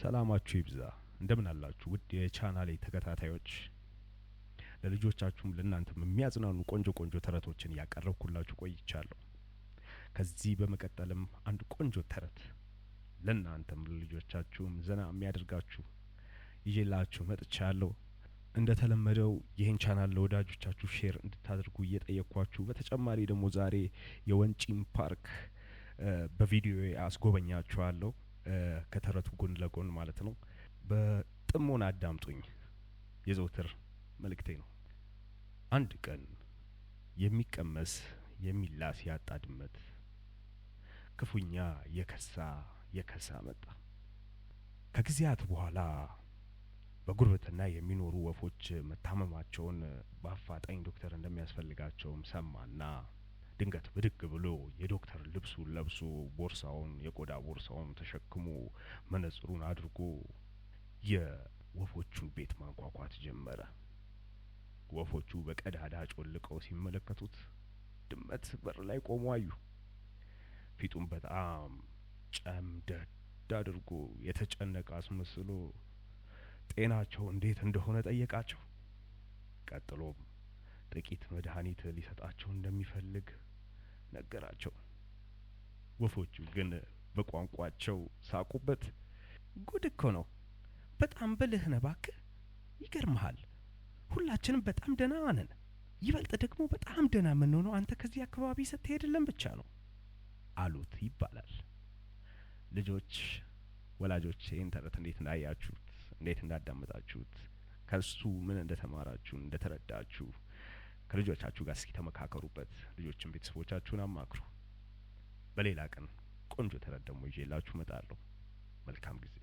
ሰላማችሁ ይብዛ እንደምን አላችሁ ውድ የቻናሌ ተከታታዮች ለልጆቻችሁም ለእናንተም የሚያዝናኑ ቆንጆ ተረቶችን ያቀረብኩላችሁ ቆይቻለሁ። ከዚህ በመቀጠልም አንድ ቆንጆ ተረት ለእናንተም ለልጆቻችሁም ዘና የሚያደርጋችሁ ይዤላችሁ መጥቻለሁ። እንደተለመደው ይህን ቻናል ለወዳጆቻችሁ ሼር እንድታደርጉ እየጠየቅኳችሁ በተጨማሪ ደግሞ ዛሬ የወንጪም ፓርክ በቪዲዮ አስጎበኛችኋለሁ ከተረቱ ጎን ለጎን ማለት ነው። በጥሞና አዳምጡኝ የዘውትር መልእክቴ ነው። አንድ ቀን የሚቀመስ የሚላስ ያጣ ድመት ክፉኛ የከሳ መጣ። ከጊዜያት በኋላ በጉርብትና የሚኖሩ ወፎች መታመማቸውን በአፋጣኝ ዶክተር እንደሚያስፈልጋቸውም ሰማና ድንገት ብድግ ብሎ የዶክተር ልብሱን ለብሶ ቦርሳውን የቆዳ ቦርሳውን ተሸክሞ መነጽሩን አድርጎ የወፎቹን ቤት ማንኳኳት ጀመረ። ወፎቹ በቀዳዳ ጮልቀው ሲመለከቱት ድመት በር ላይ ቆሞ አዩ። ፊቱን በጣም ጨምደድ አድርጎ የተጨነቀ አስመስሎ ጤናቸው እንዴት እንደሆነ ጠየቃቸው። ቀጥሎም ጥቂት መድኃኒት ሊሰጣቸው እንደሚፈልግ ነገራቸው። ወፎቹ ግን በቋንቋቸው ሳቁበት። ጉድ እኮ ነው፣ በጣም ብልህ ነህ እባክህ። ይገርምሃል፣ ሁላችንም በጣም ደህና ነን። ይበልጥ ደግሞ በጣም ደህና የምንሆነው አንተ ከዚህ አካባቢ ስትሄድልን ብቻ ነው አሉት ይባላል። ልጆች፣ ወላጆች ይህን ተረት እንዴት እንዳያችሁት፣ እንዴት እንዳዳመጣችሁት፣ ከሱ ምን እንደተማራችሁ እንደተረዳችሁ ከልጆቻችሁ ጋር እስኪ ተመካከሩበት። ልጆችን ቤተሰቦቻችሁን አማክሩ። በሌላ ቀን ቆንጆ ተረት ደግሞ ይዤላችሁ እመጣለሁ። መልካም ጊዜ